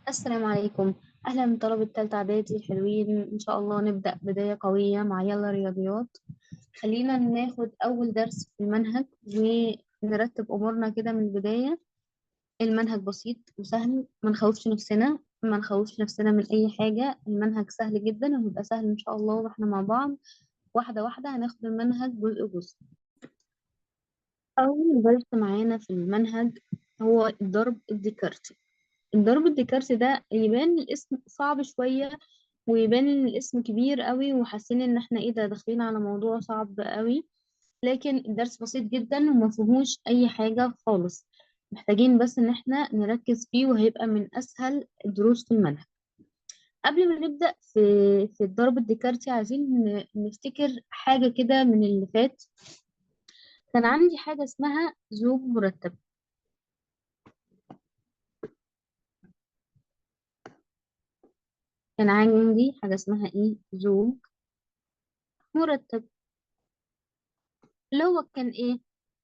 السلام عليكم. أهلا طلبة تالتة إعدادي الحلوين، إن شاء الله نبدأ بداية قوية مع يلا رياضيات. خلينا ناخد أول درس في المنهج ونرتب أمورنا كده من البداية. المنهج بسيط وسهل، ما نخوفش نفسنا من أي حاجة. المنهج سهل جدا وهيبقى سهل إن شاء الله، وإحنا مع بعض واحدة واحدة هناخد المنهج جزء جزء. أول درس معانا في المنهج هو الضرب الديكارتي. الضرب الديكارسي ده يبان الاسم صعب شوية، ويبان ان الاسم كبير قوي، وحاسين ان احنا ايه ده داخلين على موضوع صعب قوي. لكن الدرس بسيط جدا وما فيهوش اي حاجة خالص. محتاجين بس ان احنا نركز فيه، وهيبقى من اسهل الدروس في المنهج. قبل ما نبدأ في الضرب الديكارتي، عايزين نفتكر حاجة كده من اللي فات. كان عندي حاجة اسمها زوج مرتب. كان عندي حاجة اسمها ايه؟ زوج مرتب. اللي هو كان ايه؟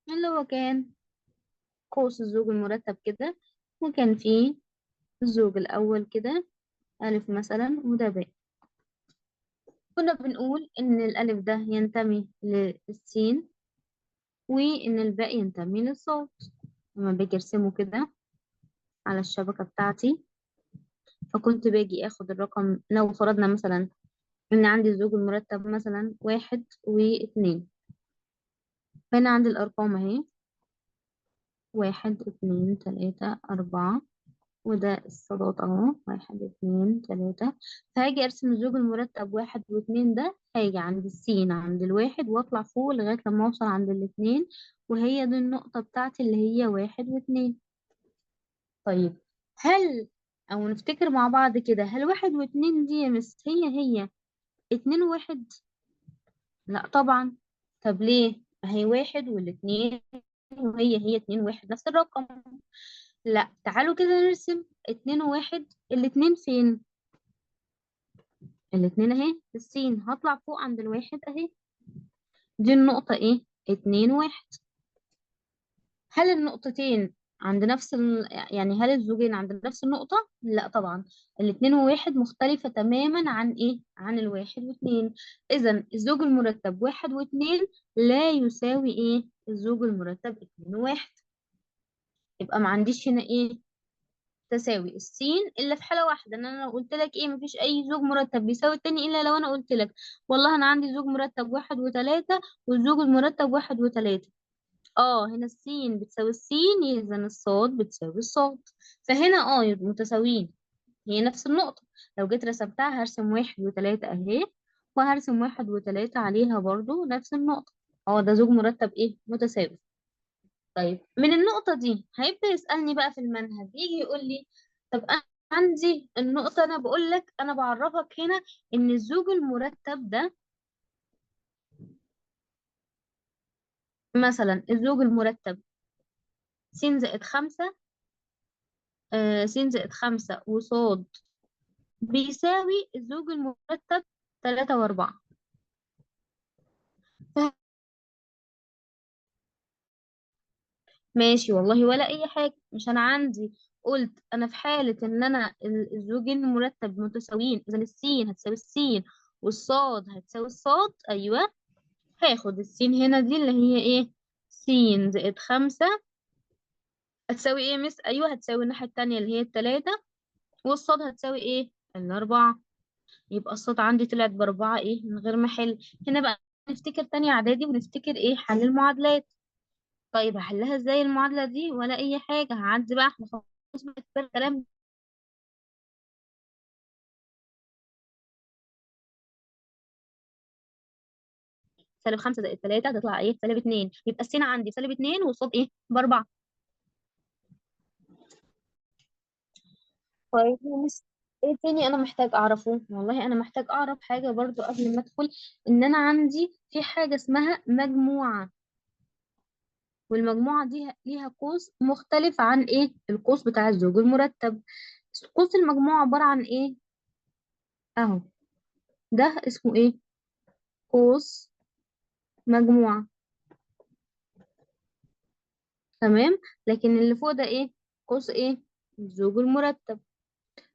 اللي هو كان قوس الزوج المرتب كده، وكان فيه الزوج الأول كده ألف مثلا وده باء. كنا بنقول إن الألف ده ينتمي للسين، وإن الباء ينتمي للصاد. لما باجي أرسمه كده على الشبكة بتاعتي، فكنت باجي آخد الرقم. لو فرضنا مثلا إن عندي الزوج المرتب مثلا 1 و2، فهنا عندي الأرقام أهي: 1 2 3 4، وده الصادات اهو 1 2 3. فهاجي ارسم الزوج المرتب 1 و2 ده، هاجي عند السين عند الواحد واطلع فوق لغاية لما اوصل عند الاتنين، وهي دي النقطة بتاعتي اللي هي 1 و2. طيب، هل او نفتكر مع بعض كده، هل 1 و2 دي يا مس هي 2 و1؟ لا طبعا. طب ليه؟ ما هي 1 والاتنين، وهي 2 و1 نفس الرقم. لا، تعالوا كده نرسم 2 و1. الاتنين فين؟ الاتنين اهي في السين، هطلع فوق عند الواحد اهي. دي النقطة ايه؟ 2 و1. هل النقطتين عند يعني هل الزوجين عند نفس النقطة؟ لا طبعا. ال2 و1 مختلفة تماما عن ايه؟ عن ال1 و2. اذا الزوج المرتب 1 و2 لا يساوي ايه؟ الزوج المرتب 2 و1. يبقى ما عنديش هنا ايه؟ تساوي السين الا في حاله واحده، ان انا لو قلت لك ايه مفيش اي زوج مرتب بيساوي التاني، الا لو انا قلت لك والله انا عندي زوج مرتب 1 و3، والزوج المرتب 1 و3. اه، هنا السين بتساوي السين، اذا الصاد بتساوي الصاد. فهنا يبقوا متساويين، هي نفس النقطه. لو جيت رسمتها هرسم 1 و3 اهي، وهرسم 1 و3 عليها برضو نفس النقطه. ده زوج مرتب ايه؟ متساوي. طيب، من النقطة دي هيبدأ يسألني بقى في المنهج، يجي يقول لي طب أنا عندي النقطة، أنا بقول لك أنا بعرفك هنا إن الزوج المرتب ده، مثلا الزوج المرتب س زائد 5، س زائد 5 وصاد بيساوي الزوج المرتب 3 و4. ماشي والله، ولا أي حاجة. مش أنا عندي قلت أنا في حالة إن أنا الزوجين المرتب متساويين، إذا السين هتساوي السين والصاد هتساوي الصاد. أيوه، هاخد السين هنا دي اللي هي ايه؟ س زائد 5 هتساوي ايه يا مس؟ ايوه، هتساوي الناحية التانية اللي هي ال3، والصاد هتساوي ايه؟ ال4. يبقى الصاد عندي طلعت ب4 ايه من غير ما احل. هنا بقى نفتكر تانية اعدادي ونفتكر ايه؟ حل المعادلات. طيب هحلها ازاي المعادلة دي؟ ولا اي حاجة، هعدي بقى، احنا خلاص بقى كفاية الكلام. -5 زائد 3 هتطلع ايه؟ -2. يبقى السين عندي -2 والصاد ايه؟ ب4. طيب يا مس، ايه تاني انا محتاج اعرفه؟ والله انا محتاج اعرف حاجة برضو قبل ما ادخل، ان انا عندي في حاجة اسمها مجموعة. والمجموعة دي ليها قوس مختلف عن ايه؟ القوس بتاع الزوج المرتب. قوس المجموعة عبارة عن ايه؟ اهو، ده اسمه ايه؟ قوس مجموعة. تمام. لكن اللي فوق ده ايه؟ قوس ايه؟ الزوج المرتب.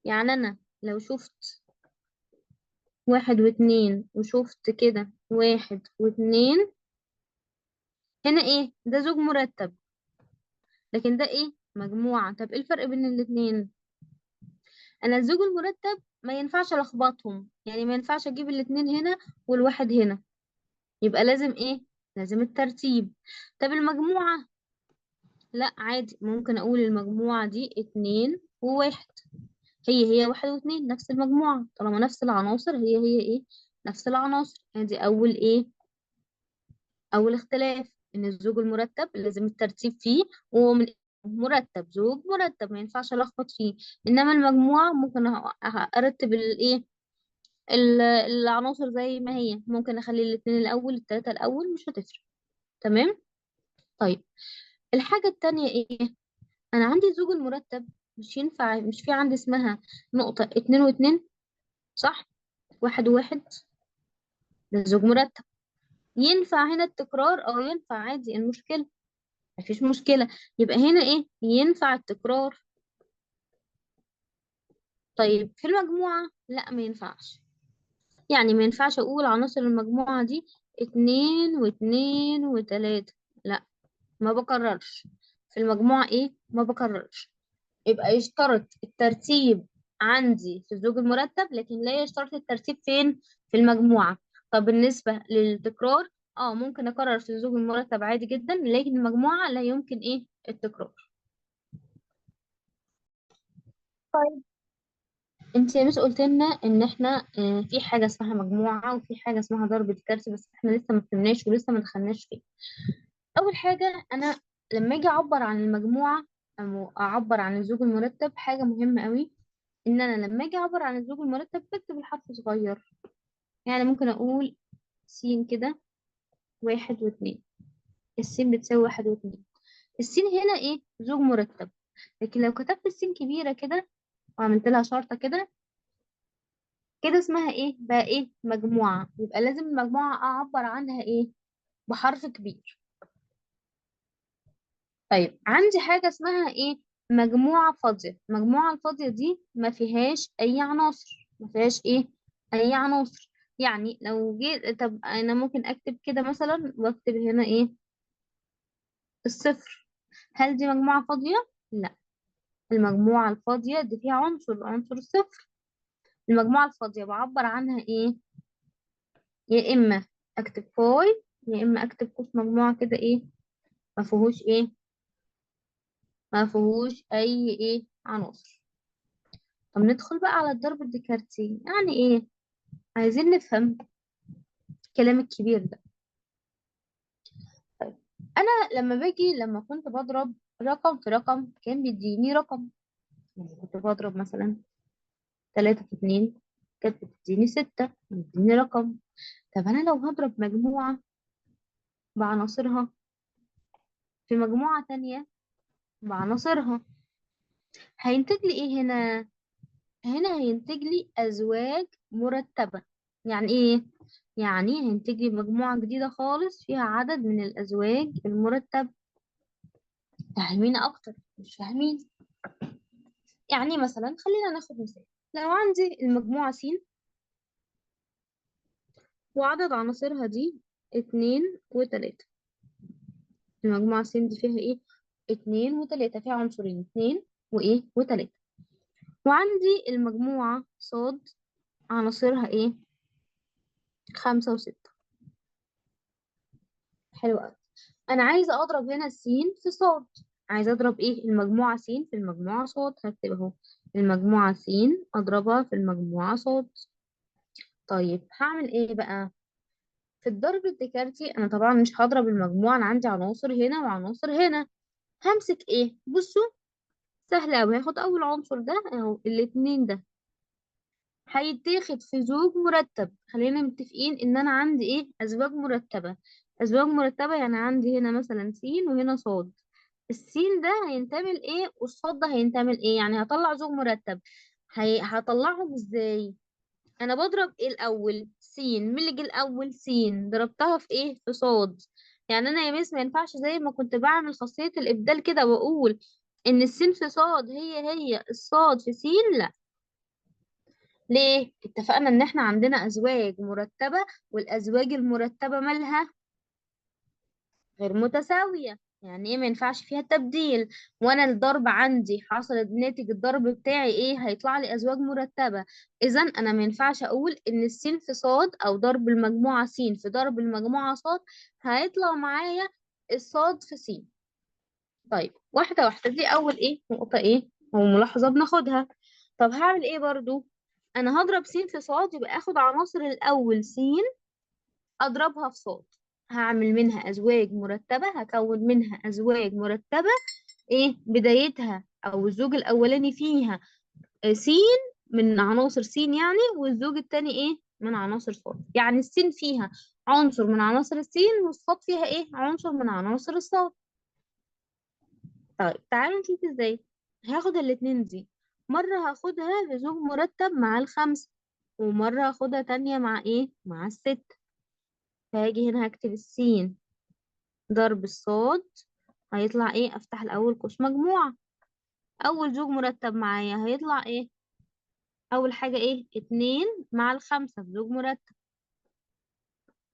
يعني انا لو شفت واحد واتنين وشفت كده واحد واتنين، هنا ايه؟ ده زوج مرتب، لكن ده ايه؟ مجموعة. طب ايه الفرق بين الاتنين؟ انا الزوج المرتب ما ينفعش الخبطهم، يعني ما ينفعش اجيب الاتنين هنا والواحد هنا، يبقى لازم ايه؟ لازم الترتيب. طب المجموعة لا، عادي، ممكن اقول المجموعة دي اتنين وواحد، هي واحد واتنين نفس المجموعة، طالما نفس العناصر هي ايه؟ نفس العناصر. ادي اول ايه؟ اول اختلاف، ان الزوج المرتب لازم الترتيب فيه، وهو من مرتب، زوج مرتب ما ينفعش الخبط فيه. انما المجموعة ممكن ارتب الايه؟ العناصر زي ما هي، ممكن اخلي الاتنين الاول التلاتة الاول، مش هتفرق. تمام. طيب الحاجة التانية ايه؟ انا عندي الزوج المرتب مش ينفع، مش في عندي اسمها نقطة اتنين واتنين، صح؟ واحد وواحد، ده زوج مرتب. ينفع هنا التكرار او ينفع عادي، إيه المشكلة؟ مفيش مشكلة. يبقى هنا ايه؟ ينفع التكرار. طيب في المجموعة لا، ما ينفعش. يعني ما ينفعش اقول عناصر المجموعة دي اتنين واتنين وتلاتة، لا، ما بكررش. في المجموعة ايه؟ ما بكررش. يبقى يشترط الترتيب عندي في الزوج المرتب، لكن لا يشترط الترتيب فين؟ في المجموعة. طب بالنسبة للتكرار، اه ممكن اكرر في الزوج المرتب عادي جدا، لكن المجموعة لا يمكن ايه؟ التكرار. طيب انت يا مس قلت لنا ان احنا في حاجة اسمها مجموعة وفي حاجة اسمها ضرب الكسر، بس احنا لسه ما فهمناش ولسه ما دخلناش فيه. اول حاجة، انا لما اجي اعبر عن المجموعة او اعبر عن الزوج المرتب، حاجة مهمة قوي، ان انا لما اجي اعبر عن الزوج المرتب بكتب الحرف صغير. يعني ممكن اقول سين كده، واحد واتنين، السين بتساوي واحد واتنين. السين هنا ايه؟ زوج مرتب. لكن لو كتبت السين كبيرة كده وعملت لها شرطة كده، كده اسمها ايه بقى؟ ايه؟ مجموعة. يبقى لازم المجموعة اعبر عنها ايه؟ بحرف كبير. طيب عندي حاجة اسمها ايه؟ مجموعة فاضية. المجموعة الفاضية دي ما فيهاش اي عناصر، ما فيهاش ايه؟ اي عناصر. يعني لو جيت، طب انا ممكن اكتب كده مثلا واكتب هنا ايه؟ الصفر. هل دي مجموعة فاضية؟ لا. المجموعة الفاضية دي فيها عنصر، عنصر الصفر. المجموعة الفاضية بعبر عنها ايه؟ يا اما اكتب فاي، يا اما اكتب قوس مجموعة كده ايه؟ ما فيهوش ايه؟ ما فيهوش اي ايه؟ عناصر. طب ندخل بقى على الضرب الديكارتي، يعني ايه؟ عايزين نفهم الكلام الكبير ده. طيب انا لما كنت بضرب رقم في رقم كان بيديني رقم. لما كنت بضرب مثلا 3 في 2 كانت بتديني 6، بتديني رقم. طب انا لو هضرب مجموعة بعناصرها في مجموعة تانية بعناصرها، هينتج لي ايه هنا؟ هنا هينتج لي ازواج مرتبة. يعني ايه؟ يعني هينتج لي مجموعة جديدة خالص فيها عدد من الازواج المرتبة. فاهمين اكتر مش فاهمين؟ يعني مثلا خلينا ناخد مثال. لو عندي المجموعة س وعدد عناصرها دي 2 و3، المجموعة س دي فيها ايه؟ 2 و3، فيها عنصرين، 2 و3. وعندي المجموعة صاد عناصرها ايه؟ 5 و6. حلو أوي. أنا عايزة أضرب هنا السين في صاد. عايزة أضرب ايه؟ المجموعة س في المجموعة صاد. هكتب اهو المجموعة س أضربها في المجموعة صاد. طيب هعمل ايه بقى؟ في الضرب الديكارتي أنا طبعا مش هضرب المجموعة، أنا عندي عناصر هنا وعناصر هنا. همسك ايه؟ بصوا، سهل أوي. هاخد أول عنصر ده أهو، الاتنين ده هيتاخد في زوج مرتب. خلينا متفقين ان انا عندي ايه؟ ازواج مرتبة. ازواج مرتبة يعني عندي هنا مثلا س وهنا صاد. السين ده هينتمي لايه والصاد ده هينتمي لايه؟ يعني هطلع زوج مرتب. هطلعهم ازاي؟ انا بضرب ايه الاول؟ س. مين اللي جه الاول؟ س. ضربتها في ايه؟ في صاد. يعني انا يا ميس ما ينفعش زي ما كنت بعمل خاصية الابدال كده واقول ان السين في صاد هي الصاد في س. لا، ليه؟ اتفقنا ان احنا عندنا ازواج مرتبة، والازواج المرتبة مالها غير متساوية. يعني ايه ما ينفعش فيها تبديل؟ وانا الضرب عندي حصل ناتج الضرب بتاعي ايه؟ هيطلع لي ازواج مرتبة. اذا انا ما ينفعش اقول ان السين في صاد او ضرب المجموعة س في ضرب المجموعة صاد هيطلع معايا الصاد في س. طيب واحدة واحدة، دي اول ايه نقطة ايه او ملاحظة بناخدها. طب هعمل ايه برضو؟ انا هضرب س في صاد، يبقى اخد عناصر الاول س اضربها في صاد، هعمل منها ازواج مرتبة، هكون منها ازواج مرتبة ايه بدايتها او الزوج الاولاني فيها س من عناصر س يعني، والزوج التاني ايه من عناصر صاد. يعني السين فيها عنصر من عناصر السين، والصاد فيها ايه عنصر من عناصر الصاد. طيب تعالوا نشوف ازاي. هاخد الاتنين دي، مرة هاخدها لزوج مرتب مع الخمسة، ومرة هاخدها تانية مع ايه مع الست. فهاجي هنا هكتب السين ضرب الصاد، هيطلع ايه افتح الاول قوس مجموعة. اول زوج مرتب معايا هيطلع ايه؟ اول حاجة ايه 2 مع الخمسة في زوج مرتب،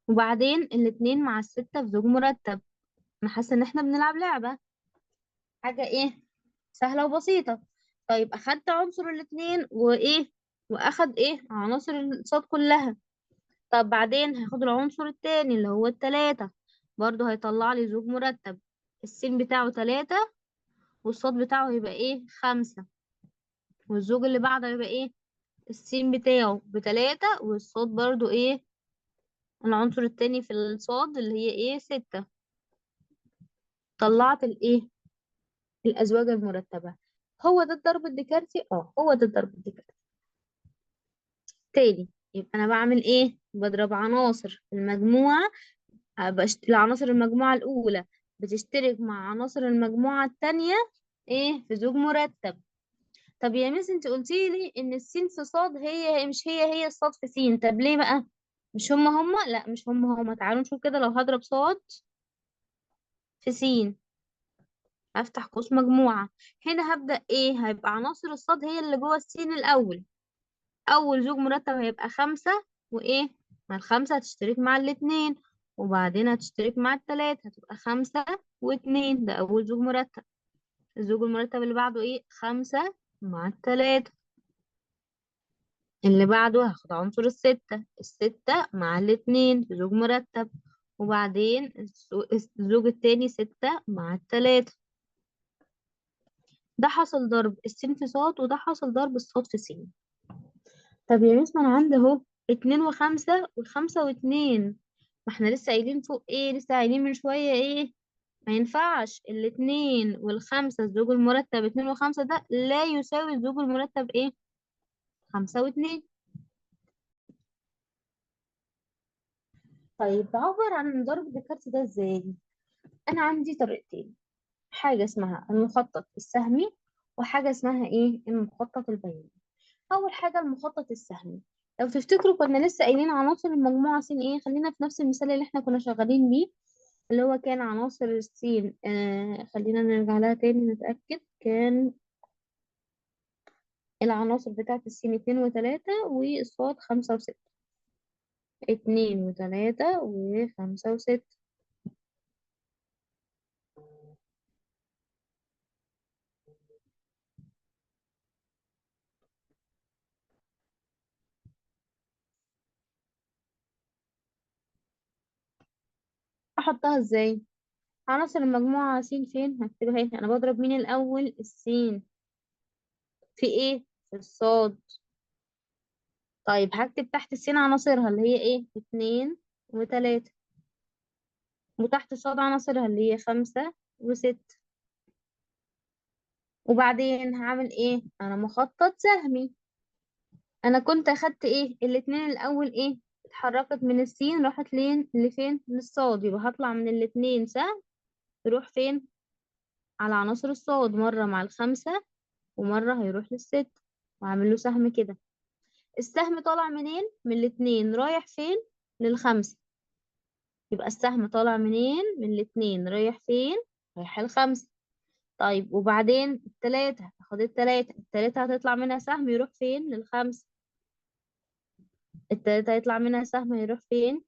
وبعدين الاتنين مع الستة في زوج مرتب. انا حاسة ان احنا بنلعب لعبة، حاجة ايه سهلة وبسيطة. طيب اخدت عنصر الاتنين وايه، واخد ايه عناصر الصاد كلها. طب بعدين هاخد العنصر التاني اللي هو التلاتة، برضو هيطلع لي زوج مرتب. السين بتاعه تلاتة، والصاد بتاعه هيبقى ايه خمسة، والزوج اللي بعده هيبقى ايه السين بتاعه بتلاتة، والصاد برضو ايه العنصر التاني في الصاد اللي هي ايه ستة. طلعت الايه الازواج المرتبة. هو ده الضرب الديكارتي، هو ده الضرب الديكارتي. تاني، يبقى انا بعمل ايه بضرب عناصر المجموعة، العناصر المجموعة الاولى بتشترك مع عناصر المجموعة التانية ايه في زوج مرتب. طب يا ميس انت قلتي لي ان السين في صاد هي مش هي الصاد في سين، طب ليه بقى مش هما؟ لا مش هما. تعالوا نشوف كده. لو هضرب صاد في سين هفتح قوس مجموعة، هنا هبدأ ايه هيبقى عناصر الصاد هي اللي جوه السين الأول. أول زوج مرتب هيبقى خمسة، وإيه مع الخمسة هتشترك مع الاتنين، وبعدين هتشترك مع التلاتة هتبقى خمسة واتنين. ده أول زوج مرتب. الزوج المرتب اللي بعده ايه خمسة مع التلاتة. اللي بعده هاخد عنصر الستة، الستة مع الاتنين في زوج مرتب، وبعدين الزوج التاني ستة مع التلاتة. ده حصل ضرب السين في صاد، وده حصل ضرب الصاد في سين. طب يا ميس ما انا عندي اهو اتنين وخمسة والخمسة واتنين، ما احنا لسه قايلين فوق ايه لسه قايلين من شوية ايه ما ينفعش الاتنين والخمسة الزوج المرتب اتنين وخمسة ده لا يساوي الزوج المرتب ايه خمسة واتنين. طيب بعبر عن ضرب ديكارت ده ازاي؟ انا عندي طريقتين، حاجة اسمها المخطط السهمي، وحاجة اسمها ايه المخطط البياني. اول حاجة المخطط السهمي، لو تفتكروا كنا لسه قايلين عناصر المجموعة س ايه، خلينا في نفس المثال اللي احنا كنا شغالين بيه، اللي هو كان عناصر السين خلينا نرجع لها تاني نتأكد. كان العناصر بتاعت السين اتنين وتلاتة، والصاد خمسة وستة. اتنين وتلاتة وخمسة وستة. احطها ازاي؟ عناصر المجموعة س فين هكتبها هنا. انا بضرب مين الاول السين في ايه في الصاد. طيب هكتب تحت السين عناصرها اللي هي ايه اتنين وتلاتة، وتحت الصاد عناصرها اللي هي خمسة وستة. وبعدين هعمل ايه انا مخطط سهمي. انا كنت اخدت ايه الاتنين الاول ايه اتحركت من السين راحت لفين للصاد، يبقى هطلع من الاتنين سهم يروح فين على عناصر الصاد، مرة مع الخمسة ومرة هيروح للست، وعامل له سهم كده. السهم طالع منين من الاتنين رايح فين للخمسة، يبقى السهم طالع منين من الاتنين رايح فين رايح الخمسة. طيب وبعدين التلاتة هاخد التلاتة هتطلع منها سهم يروح فين للخمسة. التلاتة هيطلع منها سهم هيروح فين؟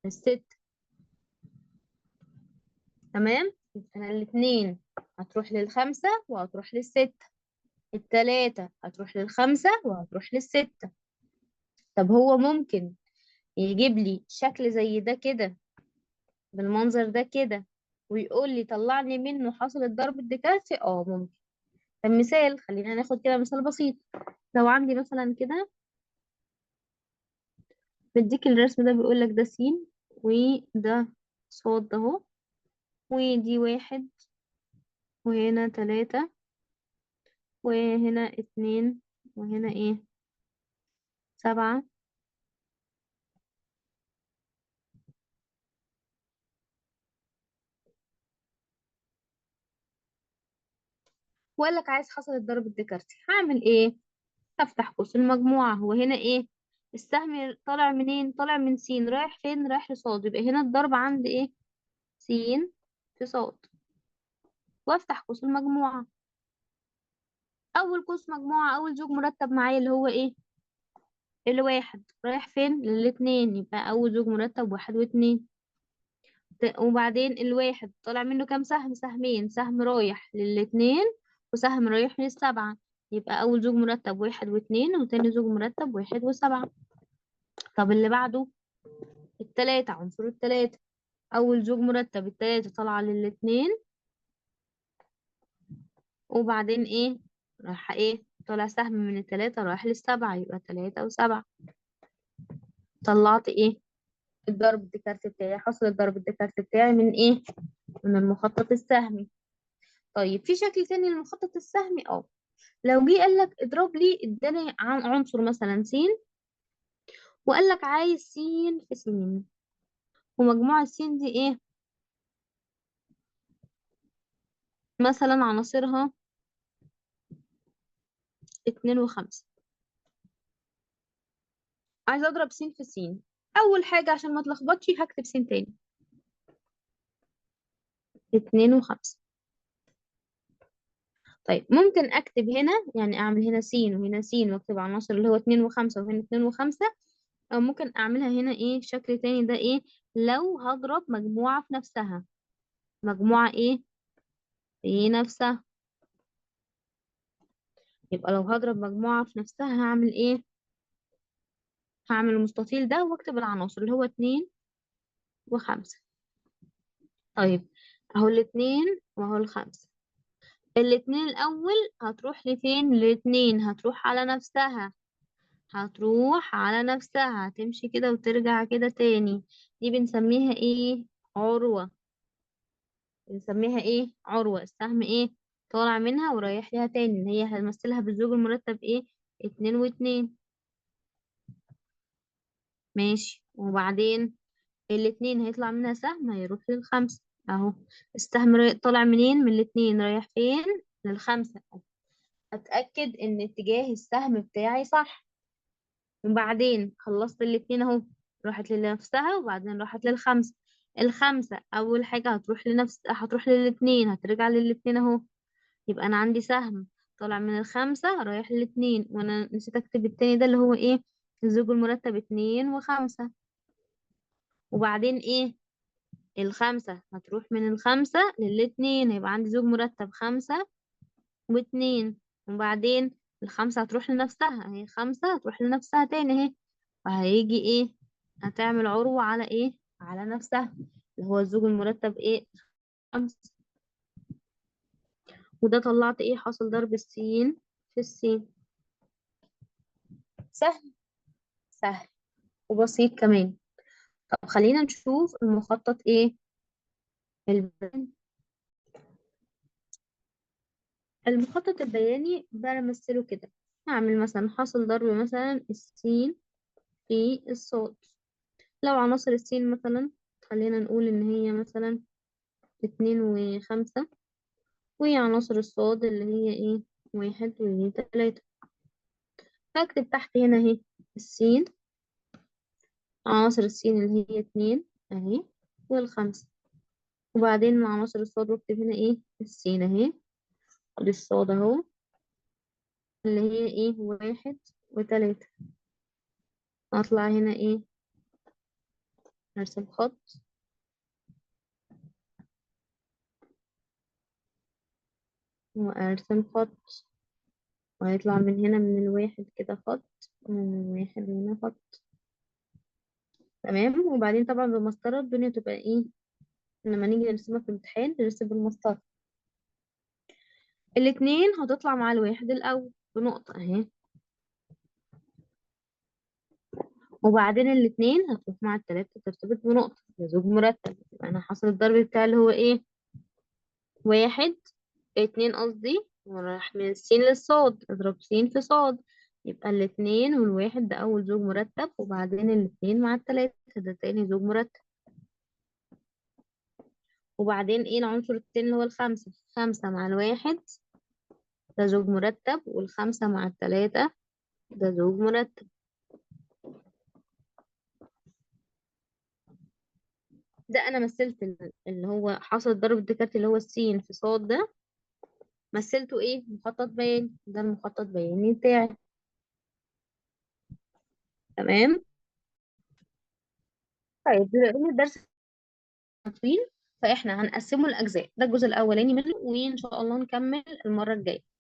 الست. تمام، يبقى أنا الاتنين هتروح للخمسة وهتروح للستة، التلاتة هتروح للخمسة وهتروح للستة. طب هو ممكن يجيب لي شكل زي ده كده، بالمنظر ده كده، ويقول لي طلع لي منه حاصل الضرب الديكارتي؟ اه ممكن. طب مثال، خلينا ناخد كده مثال بسيط. لو عندي مثلا كده، بديك الرسم ده بيقول لك ده س وده صاد ده اهو، ودي واحد وهنا تلاتة وهنا اتنين وهنا ايه، سبعة. وقال لك عايز حاصل الضرب الديكارتي، هعمل ايه؟ هفتح قوس المجموعة. هو هنا ايه؟ السهم طالع منين؟ طالع من س، رايح فين؟ رايح لصاد، يبقى هنا الضرب عند ايه؟ س في صاد. وافتح قوس المجموعة. اول قوس مجموعة، اول زوج مرتب معايا اللي هو ايه؟ الواحد، رايح فين؟ للاتنين، يبقى اول زوج مرتب واحد واتنين. وبعدين الواحد طالع منه كام سهم؟ سهمين، سهم رايح للاتنين وسهم رايح للسبعة، يبقى اول زوج مرتب واحد واتنين وتاني زوج مرتب واحد وسبعة. طب اللي بعده التلاتة، عنصر التلاتة، اول زوج مرتب التلاتة طالعة للاتنين، وبعدين ايه؟ راح ايه؟ طالع سهم من التلاتة رايح للسبعة، يبقى تلاتة وسبعة. طلعت ايه؟ الضرب الديكارت بتاعي، حصل الضرب الديكارت بتاعي من ايه؟ من المخطط السهمي. طيب في شكل تاني للمخطط السهمي، لو جه قال لك اضرب لي، اداني عن عنصر مثلا س، وقال لك عايز س في س، ومجموع س دي ايه؟ مثلا عناصرها اتنين وخمسة. عايزة اضرب س في س، اول حاجة عشان ما تلخبطش هكتب س تاني، اتنين وخمسة. طيب ممكن اكتب هنا، يعني اعمل هنا س وهنا س واكتب عناصر اللي هو اتنين وخمسة وهنا اتنين وخمسة، او ممكن اعملها هنا ايه شكل تاني، ده ايه؟ لو هضرب مجموعة في نفسها، مجموعة ايه في نفسها. يبقى لو هضرب مجموعة في نفسها هعمل ايه؟ هعمل المستطيل ده واكتب العناصر اللي هو اتنين وخمسة. طيب اهو الاتنين واهو الخمسة. الاتنين الاول هتروح لفين؟ الاتنين هتروح على نفسها، هتروح على نفسها، هتمشي كده وترجع كده تاني. دي بنسميها ايه؟ عروة. بنسميها ايه؟ عروة. السهم ايه؟ طالع منها ورايح ليها تاني، اللي هي هنمثلها بالزوج المرتب ايه؟ اتنين واتنين. ماشي. وبعدين الاتنين هيطلع منها سهم هيروح للخمسة اهو. السهم طالع منين؟ من الاتنين رايح فين؟ للخمسة. اتأكد ان اتجاه السهم بتاعي صح. وبعدين خلصت الاتنين اهو، راحت لنفسها وبعدين راحت للخمسة. الخمسة اول حاجة هتروح للاتنين، هترجع للاتنين اهو. يبقى انا عندي سهم طالع من الخمسة رايح للاتنين، وانا نسيت اكتب التاني ده اللي هو ايه؟ الزوج المرتب اتنين وخمسة. وبعدين ايه؟ الخمسة هتروح من الخمسة للاتنين، هيبقى عندي زوج مرتب خمسة واتنين. وبعدين الخمسة هتروح لنفسها اهي، خمسة هتروح لنفسها تاني اهي، وهيجي ايه؟ هتعمل عروة على ايه؟ على نفسها، اللي هو الزوج المرتب ايه؟ خمسة. وده طلعت ايه؟ حاصل ضرب السين في السين. سهل. سهل وبسيط كمان. طب خلينا نشوف المخطط ايه؟ البياني. المخطط البياني بمثله كده، هعمل مثلا حاصل ضرب مثلا السين في الصاد. لو عناصر السين مثلا خلينا نقول ان هي مثلا اتنين وخمسة، وهي عناصر الصاد اللي هي ايه؟ واحد وتلاتة. هكتب تحت هنا اهي السين، عناصر السين اللي هي اتنين اهي والخمسة. وبعدين مع عناصر الصاد واكتب هنا ايه؟ السين اهي، ادي الصاد اهو اللي هي ايه؟ واحد وتلاتة. اطلع هنا ايه، ارسم خط وارسم خط، وهيطلع من هنا من الواحد كده خط، من الواحد هنا خط. تمام. وبعدين طبعا بالمسطرة الدنيا تبقى ايه، لما نيجي نرسمها في الامتحان نرسم بالمسطرة. الاتنين هتطلع مع الواحد الأول بنقطة اهي، وبعدين الاتنين هتروح مع التلاتة ترتبط بنقطة، ده زوج مرتب. يبقى أنا حاصل الضرب بتاعي اللي هو ايه، واحد، اتنين قصدي، وراح من السين للصاد اضرب سين في صاد. يبقى الاتنين والواحد ده أول زوج مرتب، وبعدين الاتنين مع التلاتة ده تاني زوج مرتب. وبعدين ايه العنصر التاني اللي هو الخمسة، خمسة مع الواحد ده زوج مرتب، والخمسة مع التلاتة ده زوج مرتب. ده أنا مثلت اللي هو حاصل الضرب الدكاتي اللي هو السين في صاد ده، مثلته ايه، مخطط بياني، ده المخطط بياني بتاعي. تمام. طيب بما ان الدرس طويل، فاحنا هنقسمه لأجزاء، ده الجزء الأولاني منه، وإن شاء الله نكمل المرة الجاية.